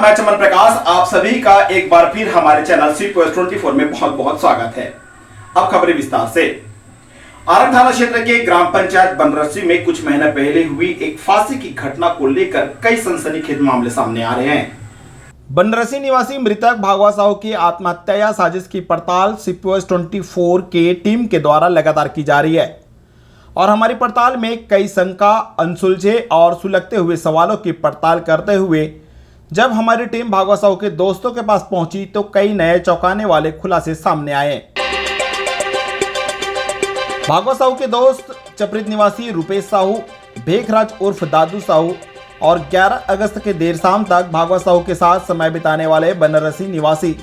मैं चमन प्रकाश, आप सभी का एक बार फिर हमारे चैनल CPOS24 में बहुत बहुत स्वागत है। अब खबरें विस्तार से। आरंग थाना क्षेत्र के ग्राम पंचायत बनरसी में कुछ महीने पहले हुई एक फांसी की घटना को लेकर कई सनसनीखेज मामले सामने आ रहे हैं। बनरसी निवासी मृतक भागवा साहू की आत्महत्या या साजिश की पड़ताल CPOS24 के टीम के द्वारा लगातार की जा रही है और हमारी पड़ताल में कई शंका, अनसुलझे और सुलगते हुए सवालों की पड़ताल करते हुए जब हमारी टीम भागवा साहू के दोस्तों के पास पहुंची तो कई नए चौंकाने वाले खुलासे सामने आए। भागवा साहू के दोस्त चपरित निवासी रुपेश साहू, भेखराज उर्फ दादू साहू और 11 अगस्त के देर शाम तक भागवा साहू के साथ समय बिताने वाले बनरसी निवासी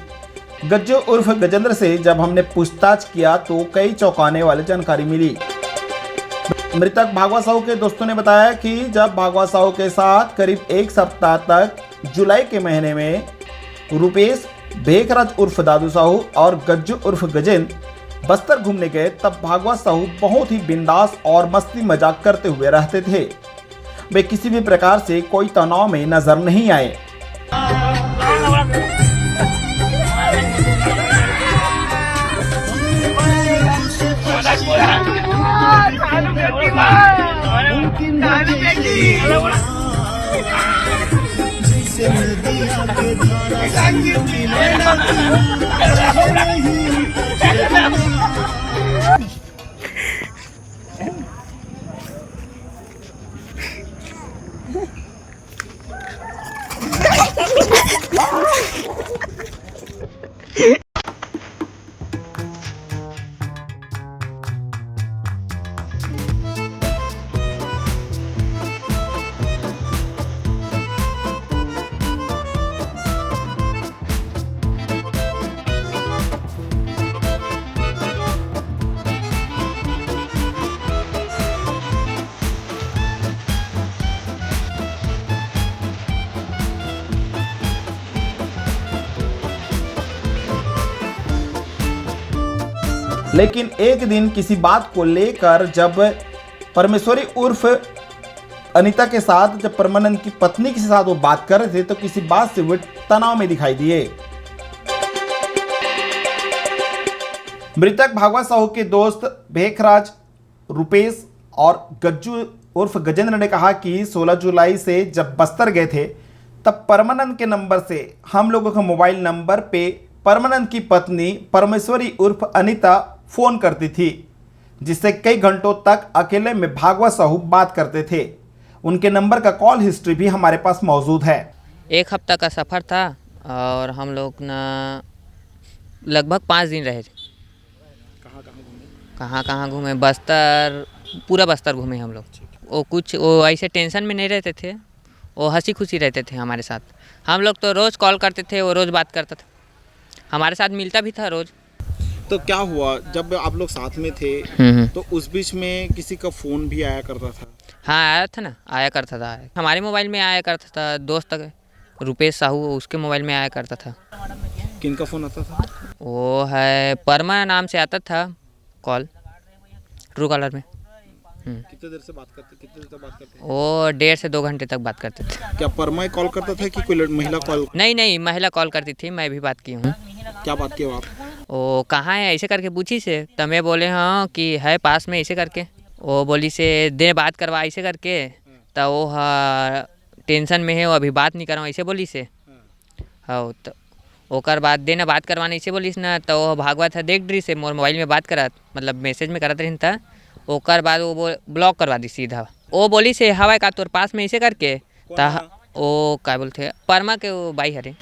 गज्जू उर्फ गजेंद्र से जब हमने पूछताछ किया तो कई चौंकाने वाली जानकारी मिली। मृतक भागवा साहू के दोस्तों ने बताया कि जब भागवा साहू के साथ करीब एक सप्ताह तक जुलाई के महीने में रुपेश, भेखराज उर्फ दादू साहू और गज्जू उर्फ गजेंद्र बस्तर घूमने गए, तब भागवा साहू बहुत ही बिंदास और मस्ती मजाक करते हुए रहते थे। वे किसी भी प्रकार से कोई तनाव में नजर नहीं आए। लेकिन एक दिन किसी बात को लेकर जब परमेश्वरी उर्फ अनीता के साथ जब परमानंद की पत्नी के साथ वो बात कर रहे थे तो किसी बात से वो तनाव में दिखाई दिए। मृतक भागवा साहू के दोस्त भेखराज, रुपेश और गज्जू उर्फ गजेंद्र ने कहा कि 16 जुलाई से जब बस्तर गए थे तब परमानंद के नंबर से हम लोगों के मोबाइल नंबर पे परमानंद की पत्नी परमेश्वरी उर्फ अनीता फोन करती थी, जिससे कई घंटों तक अकेले में भागवा साहू बात करते थे। उनके नंबर का कॉल हिस्ट्री भी हमारे पास मौजूद है। एक हफ्ता का सफ़र था और हम लोग ना लगभग 5 दिन रहे थे। कहाँ घूमे? बस्तर, पूरा बस्तर घूमे हम लोग। वो ऐसे टेंशन में नहीं रहते थे, वो हंसी खुशी रहते थे हमारे साथ। हम लोग तो रोज़ कॉल करते थे, वो रोज़ बात करता था, हमारे साथ मिलता भी था रोज़। तो क्या हुआ जब आप लोग साथ में थे तो उस बीच में किसी का फ़ोन भी आया करता था? हाँ आया था ना, आया करता था। हमारे मोबाइल में आया करता था, दोस्त रुपेश साहू उसके मोबाइल में आया करता था। किनका फ़ोन आता था? वो है परमा नाम से आता था कॉल, ट्रू कॉलर में। कितने देर से बात करते? वो 1.5 से 2 घंटे तक बात करते थे। क्या परमा कॉल करता था कि कोई महिला कॉल? नहीं, महिला कॉल करती थी, मैं भी बात की हूँ। क्या बात की आप? वो कहाँ है ऐसे करके पूछी से, तो मैं बोले हाँ कि है पास में ऐसे करके। वो बोली से दे बात करवा ऐसे करके, तो वो टेंशन में है, वो अभी बात नहीं कर रहा हूँ ऐसे बोली से। हाँ तो ओकर बाद देना बात करवाने ऐसे बोली ना, तो वो भागवा था देख ड्री से मोर मोबाइल में बात करा, मतलब मैसेज में करत रही था। ओकर बाद वो ब्लॉक करवा दी सीधा। वो बोली से हवा का तोर पास में ऐसे करके, वो क्या बोलते परमा के वो बाई हरे।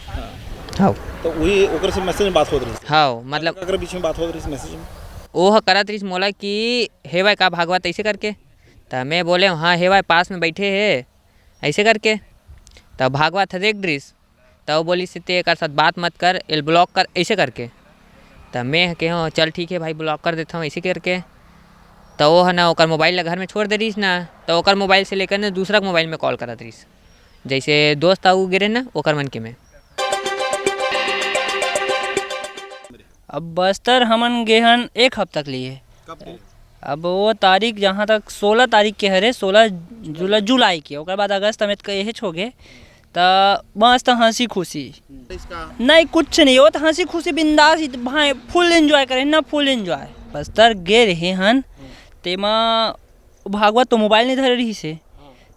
हाँ तो वही ओकर से मैसेज में बात होत रही? हाँ मतलब अगर बीच में बात होत रही मैसेज में वो करत रही मोला कि हेवाय का भागवत ऐसे करके, तो मैं बोले हाँ हेवाय पास में बैठे है ऐसे करके। तब भागवत देख ड्रिस, तो वो बोली से ते एक साथ बात मत कर, एल ब्लॉक कर ऐसे करके। तब मैं के हाँ चल ठीक है भाई ब्लॉक कर देता हूँ ऐसे करके। तो वो है ना ओकर मोबाइल घर में छोड़ दे रही ना, तो ओकर मोबाइल से लेकर ना दूसरा मोबाइल में कॉल करत रही, जैसे दोस्त आऊ गिरे ना ओकर मन के में। अब बस्तर हमन गेहन 1 हफ्ता के लिए। अब वो तारीख जहाँ तक 16 तारीख के हरे, 16 जुलाई के, ओकर बाद अगस्त में कहे हो गए तो मस्त हंसी खुशी इसका नहीं कुछ नहीं हो तो हंसी खुशी बिंदास भाई फुल एंजॉय करे ना फुल एंजॉय बस्तर गे रहे हन तेमा भागवत तो मोबाइल नहीं धरे रही से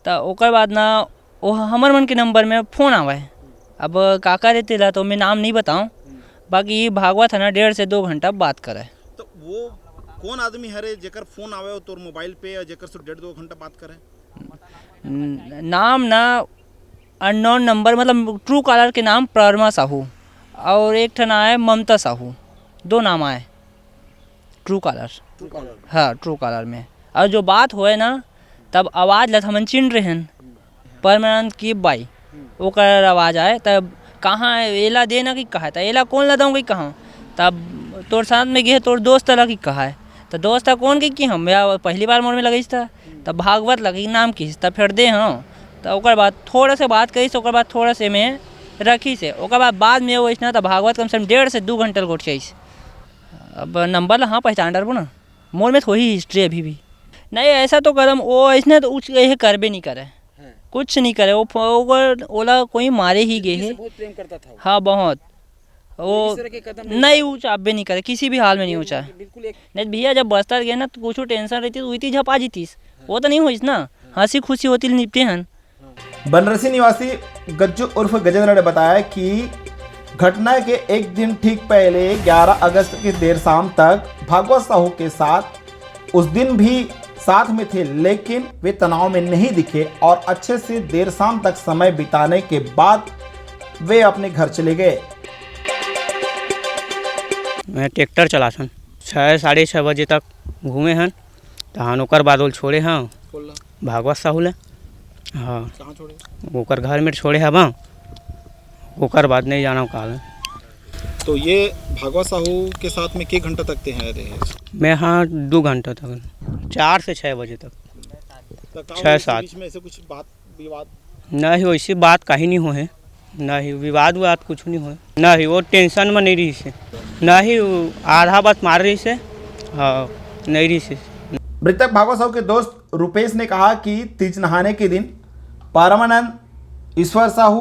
तो ओकर बाद ना वो हमर मन के नंबर में फ़ोन आवा है। अब काका रहते ला तो मैं नाम नहीं बताऊं बाकी भागवत है ना 1.5 से 2 घंटा बात करे। तो वो कौन आदमी हरे जेकर फोन आवे हो तोर मोबाइल पे या जेकर से 1.5-2 घंटा बात करे? नाम ना अननोन नंबर मतलब ट्रू कॉलर के नाम परमा साहू और एक ठन आए ममता साहू 2 नाम आए ट्रू कॉलर। हाँ ट्रू कॉलर में और जो बात होए ना तब आवाज़ लत हमन चिन रहे हैं परमानंद की बाई ओकर आवाज़ आए तब कहाँ एला देना कि कहा था एला कौन ला दूँ कि कहाँ तब तोर साथ में गे तोर दोस्त लगा कि कहा है तो दोस्त कौन कि हम या पहली बार मोर में लगीस था तब भागवत लगी नाम की तब फिर दे हाँ तो ओकर बाद थोड़ा से बात करीस ओकर बाद थोड़ा से में रखी से ओकर बाद में वैसना तो भागवत कम से कम 1.5 से 2 घंटा गोट चाहिए। अब नंबर ला हाँ पहचान डरबो ना मोर में थोड़ी हिस्ट्री अभी भी नहीं ऐसा तो कदम वो ऐसने तो ये करबे नहीं करे कुछ नहीं करे वो ओला कोई मारे ही गए है। बहुत प्रेम करता था हाँ बहुत वो इस तरह के कदम नहीं ऊँचा अबे नहीं करे किसी भी हाल में नहीं ऊँचा बिल्कुल एक नहीं भैया जब बस्तर गए ना तो कुछ टेंशन रहती तो हुई झपा जीतीस वो तो नहीं हुई ना हंसी खुशी होती निपटे हैं। बनरसी निवासी गज्जू उर्फ गजेंद्र ने बताया कि घटना के एक दिन ठीक पहले 11 अगस्त की देर शाम तक भागवत साहू के साथ उस दिन भी साथ में थे लेकिन वे तनाव में नहीं दिखे और अच्छे से देर शाम तक समय बिताने के बाद वे अपने घर चले गए। मैं ट्रैक्टर चलाथन 6-6:30 बजे तक घूमे हन तहन ओकर बाद छोड़े हाँ भागवत साहू ले हाँ कहाँ छोड़े? ओकर घर में छोड़े हवा ओकर बाद नहीं जाना काल। तो ये भागवत साहू के साथ में कितने घंटा तक थे रहे? मैं हाँ 2 घंटा तक 4 से 6 बजे तक तो का 6-7 बीच में ऐसे कुछ बात विवाद नहीं वैसी बात कहीं नहीं हो है नहीं विवाद कुछ नहीं हो नहीं वो टेंशन में नहीं रही से नहीं आधा बात मार रही से हाँ नहीं रही से। मृतक भागवत साहू के दोस्त रुपेश ने कहा कि तीज नहाने के दिन परमानंद, ईश्वर साहू,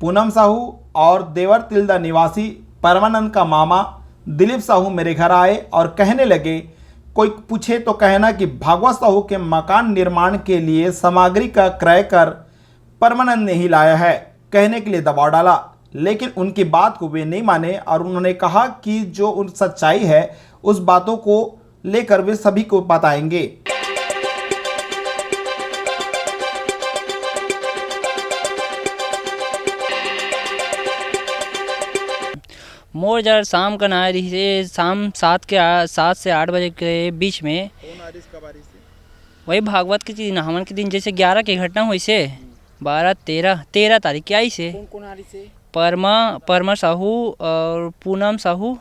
पूनम साहू और देवर तिल्दा निवासी परमानंद का मामा दिलीप साहू मेरे घर आए और कहने लगे कोई पूछे तो कहना कि भागवत साहू के मकान निर्माण के लिए सामग्री का क्रय कर परमानंद ने ही लाया है कहने के लिए दबाव डाला लेकिन उनकी बात को वे नहीं माने और उन्होंने कहा कि जो उन सच्चाई है उस बातों को लेकर वे सभी को बताएंगे। मोर जब शाम का ना रही से शाम 7 से 8 बजे के बीच में कौन आ रही इसका बारी से? वही भागवत के दिन हवन के दिन जैसे 11 की घटना हुई से 13 तारीख की आई से कौन आ रही से परमा साहू और पूनम साहू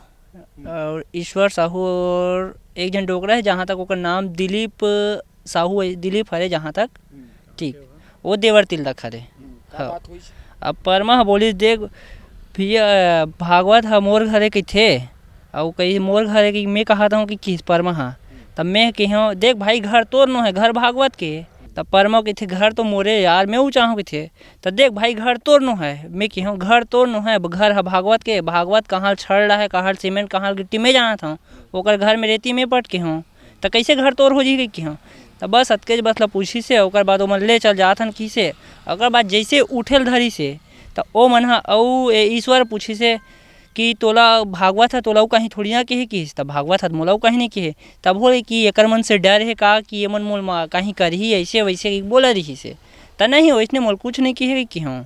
और ईश्वर साहू और एक जन डोकरा है जहाँ तक ओकर नाम दिलीप साहू है दिलीप हरे जहाँ तक ठीक वो देवर तिलक हरे। हाँ बात हुई अब परमा बोली देख भैया भागवत है मोर घरे के थे और कहीं मोर घरे की मैं कहता हूँ कि किस परमा हाँ तब मैं कि हाँ देख भाई घर तोर नो है घर भागवत के तब परमा के थे घर तो मोरे यार मैं वो चाहूँ कि थे तो देख भाई घर तोर नो है मैं कि हूँ घर तोर नो है घर है भागवत के भागवत कहाँ छड़ रहा है कहाँ सीमेंट कहाँ गिट्टी में जाना था ओकर घर में रेती में पट के हूँ तो कैसे घर तोर हो जी कि हूँ तो बस अतके बस ला पूछी से ओकर बाद वो मन ले चल जाथन की से ओकर बाद जैसे उठेल धरी से तो ओ मन हा औ ईश्वर पूछी से कि तोला भागवत है तोला कहीं थोड़ी ना कहे कि तब भागवत है मोला कहीं नहीं कहे तब बोले कि एकर मन से डर है का कि ये मन मोल कहीं कर ही ऐसे वैसे बोला रही से तो नहीं वैसने मोल कुछ नहीं कहे कि हूँ।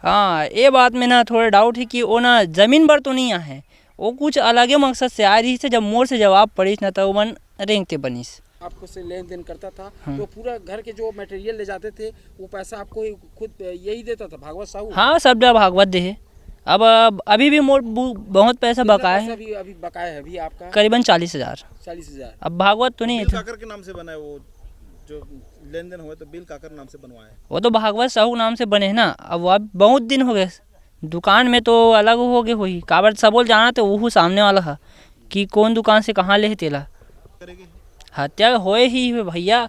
हाँ ये बात में ना थोड़ा डाउट है कि वो ना ज़मीन पर तो नहीं है वो कुछ अलगे मकसद से आ रही से जब मोर से जवाब पड़ीस ना तो वो मन रेंगते बनीस आपको से लेन देन करता था तो पूरा घर के जो मटेरियल ले जाते थे वो पैसा आपको ही खुद यही देता था भागवत साहू? हाँ सब जब भागवत दे है अब अभी भी मोर बहुत पैसा बकाया है अभी बकाया है अभी आपका करीबन 40,000। 40,000 अब भागवत तो नहीं बिल है काकर के नाम से बना है वो जो लेन देन हुआ तो बिल काकर नाम से बनवाया है? वो तो भागवत साहू नाम से बने है ना अब वो बहुत दिन हो गए दुकान में तो अलग हो गए हुई काबर सबोल जाना तो वो सामने वाला है कि कौन दुकान से कहाँ ले तेला करेंगे हत्या होए ही है भैया,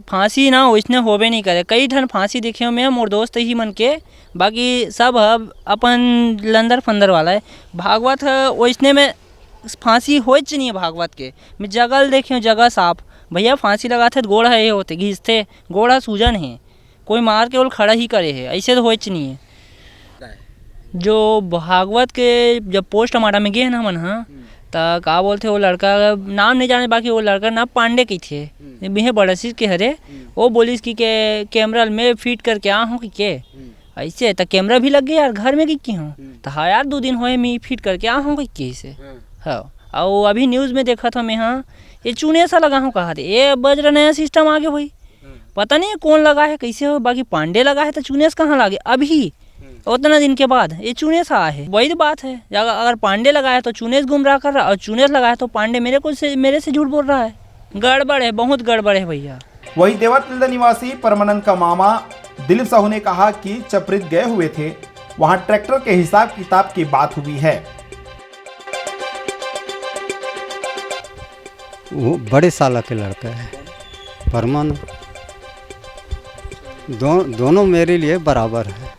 फांसी ना वैसने होबे नहीं करे। कई ठन फांसी देखे हो मैं मोर दोस्त ही मन के, बाकी सब अब अपन लंदर फंदर वाला है। भागवत वैसने में फांसी होच नहीं है भागवत के। मैं जगल देखे हूँ, जगह साफ भैया फांसी लगाते तो गोड़ा है होते घिसते, गोड़ा सूजन है, कोई मार के वो खड़ा ही करे है, ऐसे तो होच नहीं है। जो भागवत के जब पोस्टमार्टम में गए ना मन हाँ, तो का बोलते वो लड़का नाम नहीं जाने, बाकी वो लड़का नाम पांडे की थे, बिहे बड़सी के हरे। वो बोलिस कि के कैमरा में फिट करके आ हूँ कि के ऐसे, तो कैमरा भी लग गया यार घर में कि हूँ, तो हाँ यार 2 दिन होए मैं फिट करके आ हूँ कि से। हाँ और अभी न्यूज़ में देखा था मैं, हाँ ये चूने सा लगा हूँ कहा थे, ये बज रहा नया सिस्टम आगे भाई, पता नहीं कौन लगा है कैसे हो, बाकी पांडे लगा है तो चूने से कहाँ लगे अभी उतना दिन के बाद ये चूने सा है। वही तो बात है, अगर पांडे लगाया तो चूने से गुमराह कर रहा, और चूने से लगाया तो पांडे मेरे से झूठ बोल रहा है। गड़बड़ है, बहुत गड़बड़ है भैया। वहीं देवरतिल्दा निवासी परमानंद का मामा दिलीप साहू ने कहा कि चपरित गए हुए थे, वहां ट्रैक्टर के हिसाब किताब की बात हुई है। वो बड़े साला के लड़का है परमानंद, दोनों मेरे लिए बराबर है,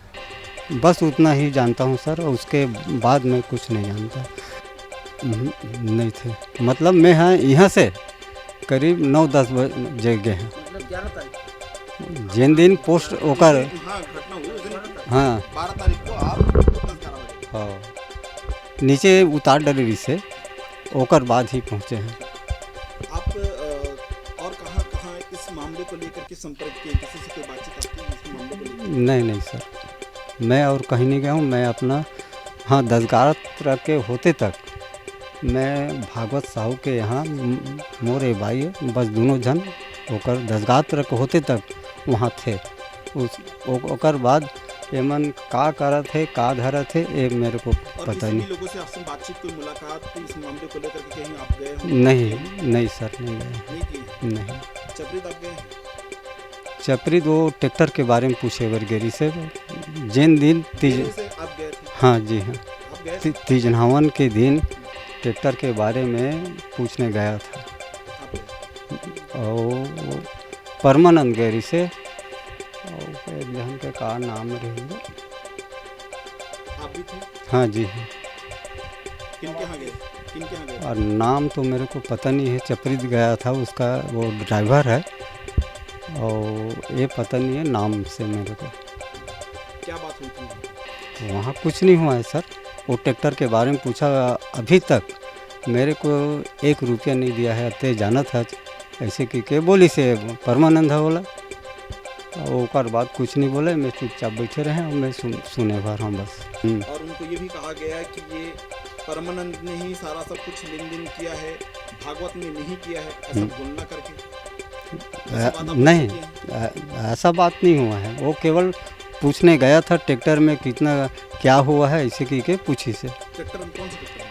बस उतना ही जानता हूँ सर, उसके बाद मैं कुछ नहीं जानता। नहीं थे, मतलब मैं हाँ यहाँ से करीब 9-10 बजे गए हैं, मतलब 11 तारीख जिन दिन पोस्ट ओकर हाँ घटना हुई उस दिन, हाँ 12 तारीख को आप 10-11 बजे हाँ नीचे उतार डलेरी से ओकर बाद ही पहुँचे हैं। आप और कहाँ इस मामले को लेकर के संपर्क किए, किसी से कोई बातचीत आपकी इस मामले को लेकर? नहीं सर, मैं और कहीं नहीं गया हूँ। मैं अपना हाँ दसगात्र के होते तक मैं भागवत साहू के यहाँ मोरे भाई है, बस दोनों जन ओकर दसगात्र के होते तक वहाँ थे। ओकर बाद एमन का करत है का धरत है ये मेरे को और पता किसी भी नहीं। लोगों से आपसे बातचीत, कोई मुलाकात इस मामले को लेकर के कहीं आप गए हो? नहीं सर, नहीं गए, नहीं की? नहीं। चपरित आप गए हैं? चपरी वो ट्रैक्टर के बारे में पूछे बरगेरी से, जिन दिन तीज, दिल्ली से आप गए थे? हाँ जी हाँ, आप गए थे? तीजनहावन के दिन ट्रैक्टर के बारे में पूछने गया था, आप गए? और परमानंद गेरी से, और एक जन के का नाम रहेगा, आप भी थे? हाँ जी हाँ, किनके यहाँ गए? किनके यहाँ गए? और नाम तो मेरे को पता नहीं है, चपरित गया था उसका, वो ड्राइवर है, और ये पता नहीं है नाम से मेरे को। क्या बात हुई थी? वहाँ कुछ नहीं हुआ है सर, वो ट्रैक्टर के बारे में पूछा, अभी तक मेरे को 1 रुपया नहीं दिया है, अते जाना था ऐसे कि बोली से परमानंद है बोला, और ओकर बाद कुछ नहीं बोले, मैं चुपचाप बैठे रहे और मैं सुने भर हूँ बस। और उनको ये भी कहा गया कि ये परमानंद ने ही सारा सब कुछ लेन देन किया है, भागवत ने नहीं किया है, ऐसा बोलना करके? ऐसी बात आप नहीं, की है? ऐसा बात नहीं हुआ है, वो केवल पूछने गया था ट्रैक्टर में कितना क्या हुआ है, ऐसे की के पूछी से। ट्रैक्टर में कौन सा ट्रैक्टर है?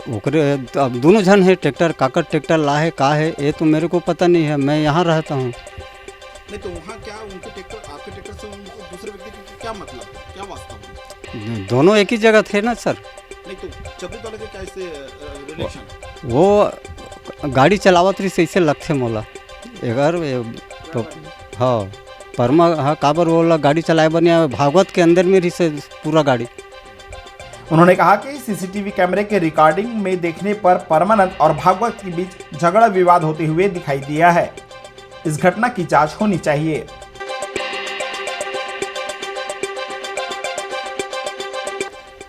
ओकरे अब दोनों जन है, ट्रैक्टर काकर ट्रैक्टर ला है का है ये तो मेरे को पता नहीं है, मैं यहाँ रहता हूँ। नहीं तो वहाँ क्या उनके ट्रैक्टर, आपके ट्रैक्टर से उनको दूसरे व्यक्ति को क्या मतलब, क्या वास्ता हुआ? दोनों एक ही जगह थे ना सर। नहीं तो चपरित वाले के क्या इससे रिलेशन? वो गाड़ी चलावत रही से ऐसे लगते मोला एगर तो हाँ परमा हाँ काबर वो गाड़ी चलाए बनिया भागवत के अंदर में रही से पूरा गाड़ी। उन्होंने कहा कि सीसीटीवी कैमरे के रिकॉर्डिंग में देखने पर परमानंद और भागवत के बीच झगड़ा विवाद होते हुए दिखाई दिया है। इस घटना की जांच होनी चाहिए।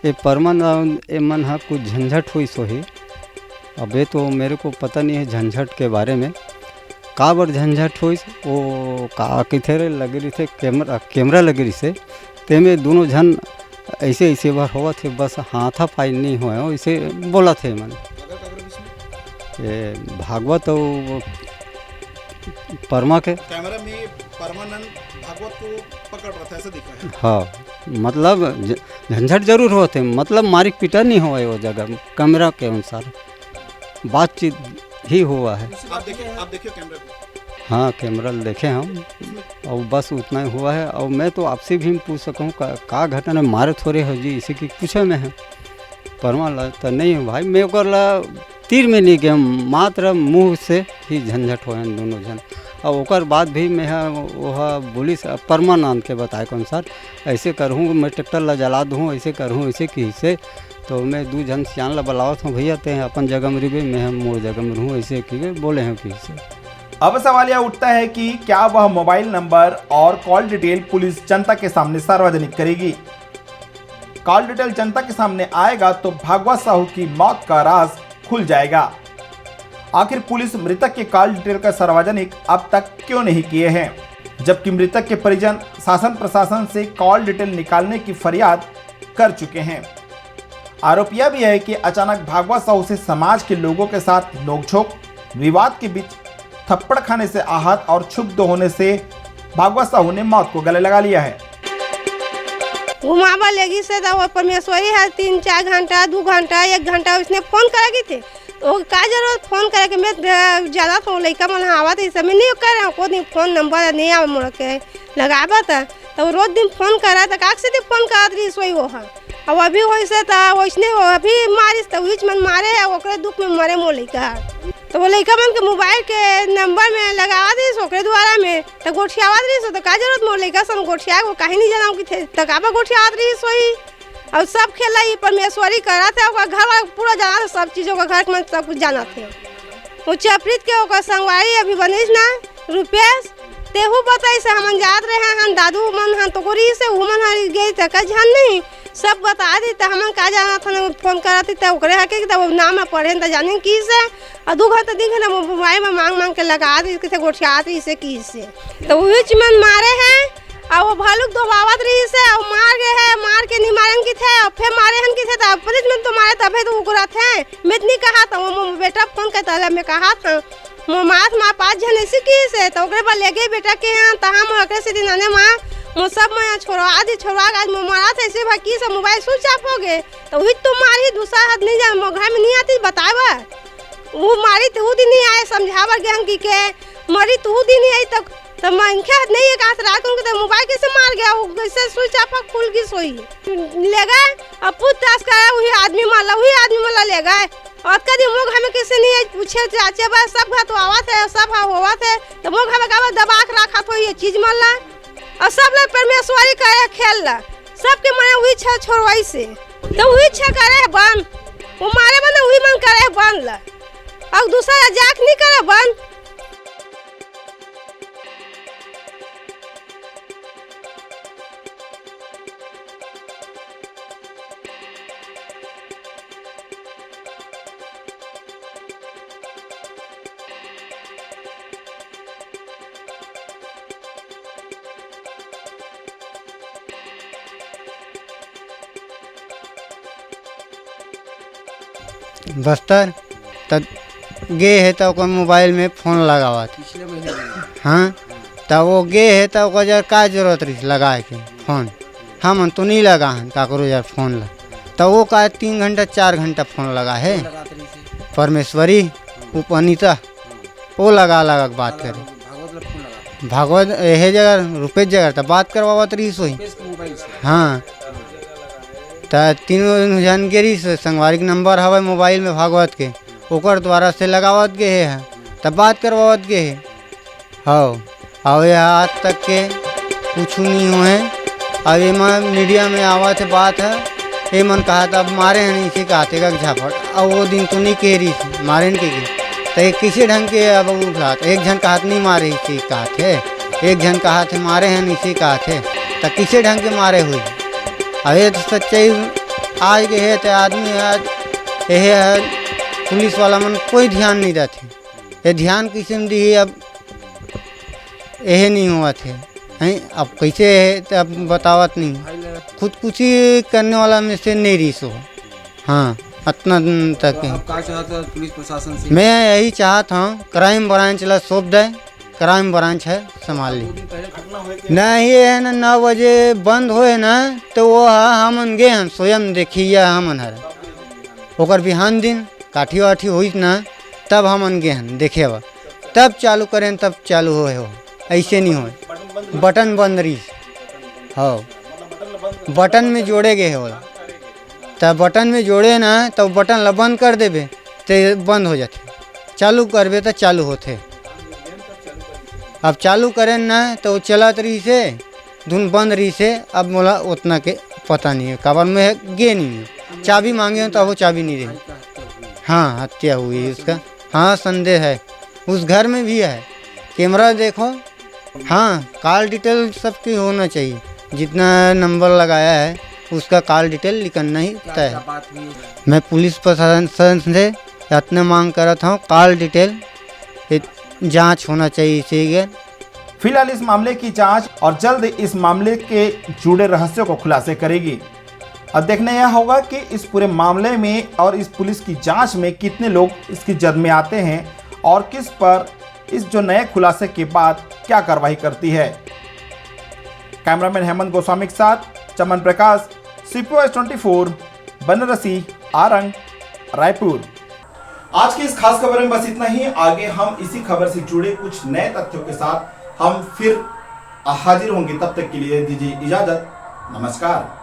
ये परमानंद ए मन हा कुछ झंझट हुई सो ही, अब ये तो मेरे को पता नहीं है झंझट के बारे में, का बर झंझट हुई वो का किथे लग रही थे कैमरा लग रही से, ते में दोनों जन ऐसे बार हुआ थे, बस हाथापाई नहीं हुआ है ऐसे बोला थे मन। ये भागवत और परमा के कैमरा में परमानंद भागवत को पकड़ रहा था, ऐसा दिखा है? हाँ, मतलब झंझट जरूर होते, मतलब मारिक पीटा नहीं हुआ है वो जगह, कैमरा के अनुसार बातचीत ही हुआ है। आप देखिए कैमरे पे? हाँ कैमरा देखे हम, और बस उतना ही हुआ है। और मैं तो आपसे भी पूछ सकूँ का घटना मारे थोड़े हो जी, इसी की पूछे में है परमा ला तो नहीं भाई, मैं ओकर ला तीर में नहीं गए, मात्र मुँह से ही झंझट हो दोनों जन। और ओकर बाद भी मैं वह पुलिस परमानंद के बताए के अनुसार ऐसे करहूँ, मैं ट्रैक्टर ला जला दूँ, ऐसे करहूँ, ऐसे की से। तो मैं 2 जन सियान ला बुलावत हूँ, भैया ते अपन जगह में रही, मैं हम मोर जगह में रहूँ, ऐसे की बोले हैं कि से। अब सवाल यह उठता है कि क्या वह मोबाइल नंबर और कॉल डिटेल पुलिस जनता के सामने सार्वजनिक करेगी? कॉल डिटेल जनता के सामने आएगा तो भागवत साहू की मौत का राज खुल जाएगा। आखिर पुलिस मृतक के कॉल डिटेल का सार्वजनिक अब तक क्यों नहीं किए हैं, जबकि मृतक के परिजन शासन प्रशासन से कॉल डिटेल निकालने की फरियाद कर चुके हैं। आरोप यह भी है कि अचानक भागवत साहू से समाज के लोगों के साथ नोकझोंक, विवाद के बीच थप्पड़ खाने से आहत और क्षुब्ध होने से भागवत साहू ने मौत को गले लगा लिया है। घुमावा लेगी से तो परमेश्वरी है 3-4 घंटा 2 घंटा 1 घंटा उसने फोन करेगी थे, तो का जरूरत फोन करे के? मैं ज़्यादा तो लड़का मन आवा तो इस समय नहीं करे, को दिन फोन नंबर नहीं आवा मोड़ के लगावा था, तो रोज दिन फोन करा तो काक से फोन करत रही सोई वो है। अब अभी वैसे तो वैसने अभी मारिस तो बीच मन मारे ओकरे दुख में मरे मोर लड़का, तो वो लड़का मन के मोबाइल के नंबर में लगावा दी ओकरे द्वारा में तो गोठियावा रही, तो का जरूरत मोर लड़का सन गोठिया को कहीं नहीं जाना कि थे तकाबा गोठियात रही सोई। और सब खेला ही परमेश्वरी करा थे, घर वाला पूरा जाना था, सब चीज़ों का घर में सब कुछ जाना थे। वो चपरीत के ओकर संगवारी अभी बनीस ना रुपेश तेहू बताई से हम जात रहे हैं दादू मन हम तो कोरी से उमन हरी गई तक जान नहीं सब बता दी तो हमन का जाना था, फोन करा थी तो ओकरे हके तो नाम में पढ़े तो जाने की से और 2 घंटा 3 घंटा मोबाइल में मांग के लगा दी किसे गोठियात इसे की से, तो बीच में मारे हैं और वो भालुक दबावत रही से और मार गए है, मार के नहीं मारन की थे और फिर मारे हन की थे, तो पुलिस में तो मारे तभी तो उगरा थे। मैं नहीं कहा था वो बेटा फोन करता है, मैं कहा था वो माथ माँ 5 जन ऐसी की से, तो ओकरे पर ले गए बेटा के यहाँ तो हम ओकरे से दिन आने माँ वो सब मैं छोड़वा दी छोड़वा आज मारा था ऐसे भाई से मोबाइल स्विच ऑफ हो गए, तो वही तुम मारी दूसरा हाथ नहीं जा घर में नहीं आती बतावा वो मारी तो दिन नहीं आए समझावा गया कि के मरी तो दिन नहीं आई तक तो मनखे नहीं है कहा रात को तो मोबाइल कैसे मार गया वो कैसे स्विच ऑफ खुल गई सोई ले गए अब पूछताछ करा वही आदमी माला ले गए और कभी मोग हमें किसी नहीं पूछे चाचे बा सब घर तो आवा थे सब हुआ थे तो मोग हमें कहा दबा के रखा तो ये चीज मारला और सब लोग परमेश्वरी करे खेल ला सबके मने वही छा छोड़वाई से तो वही छा करे बन वो मारे बने वही मन करे बन ला और दूसरा जाक नहीं करे बन। बस्तर तब गे है तो मोबाइल में फ़ोन लगावा पिछले महीने हाँ तब वो गे है तो जर का जरूरत रही लगा के फ़ोन हम तो नहीं लगा हन काकरो यार फ़ोन ला तो वो का 3 घंटा 4 घंटा फ़ोन लगा है लगाते रही से परमेश्वरी उपनीता वो लगा के बात करे भागवत लोग फोन लगा भागवत यह जगह रुपये जगह तो बात करवावत रही सोई रुपेश के मोबाइल से हाँ तो 3 जन के रही संगवारी के नंबर हवे मोबाइल में भागवत के ओकर द्वारा से लगावत के है तब बात करवावत के है हाँ और आज तक के कुछ नहीं हुए। अब ये मीडिया में आवत है बात है ये मन कहा था अब मारे हैं नहीं इसे कहते का झापड़ अब वो दिन तो नहीं कह रही थी मारे के तो एक किसी ढंग के अब उठा एक जन का हाथ नहीं मारे इसे कहा थे एक जन का हाथ मारे हैं इसे कहा थे तो किसी ढंग के मारे हुए। अब ये तो सच्चाई आज के है तो आदमी आज यह है पुलिस वाला मन कोई ध्यान नहीं देते ये ध्यान किसी में दी अब यह नहीं हुआ थे हैं अब कैसे है तो अब बतावत नहीं खुदकुशी करने वाला में से नहीं रही सो हाँ इतना तक है। आप क्या चाहते हैं पुलिस प्रशासन से? मैं यही चाहता हूँ क्राइम ब्रांच ला सौंप दे क्राइम ब्रांच है संभाल ली 2 दिन पहले घटना हुई नहीं ये है ना 9 बजे बंद होए ना तो वो हमन गे हम स्वयं देखिए हमन हर ओकर बिहान दिन काठी वाठी हुई ना तब हमन गे हम देखे तब चालू करें तब चालू हो ऐसे नहीं हो बटन बंद रही हो बटन में जोड़े गए हो तब बटन में जोड़े ना तब बटन ला बंद कर देबे तो बंद हो जाते, चालू करबे तो चालू होते। अब चालू करें ना तो चलत रही से धुन बंद रही से, अब मोला उतना के पता नहीं है काबर में गे नहीं है। चाबी मांगे तो वो चाबी नहीं रही। हाँ, हत्या हुई उसका, हाँ संदेह है। उस घर में भी है, कैमरा देखो। हाँ, कॉल डिटेल सबकी होना चाहिए, जितना नंबर लगाया है उसका कॉल डिटेल लिखना ही तय है। मैं पुलिस प्रशासन से इतना मांग कर रहा हूँ, कॉल डिटेल जांच होना चाहिए इसे। फिलहाल इस मामले की जांच और जल्द इस मामले के जुड़े रहस्यों को खुलासे करेगी। अब देखना यह होगा कि इस पूरे मामले में और इस पुलिस की जांच में कितने लोग इसकी जद में आते हैं और किस पर इस जो नए खुलासे के बाद क्या कार्रवाई करती है। कैमरामैन हेमंत गोस्वामी के साथ चमन प्रकाश, CPO24, बनारसी, आरंग, रायपुर। आज की इस खास खबर में बस इतना ही। आगे हम इसी खबर से जुड़े कुछ नए तथ्यों के साथ हम फिर हाजिर होंगे। तब तक के लिए दीजिए इजाजत। नमस्कार।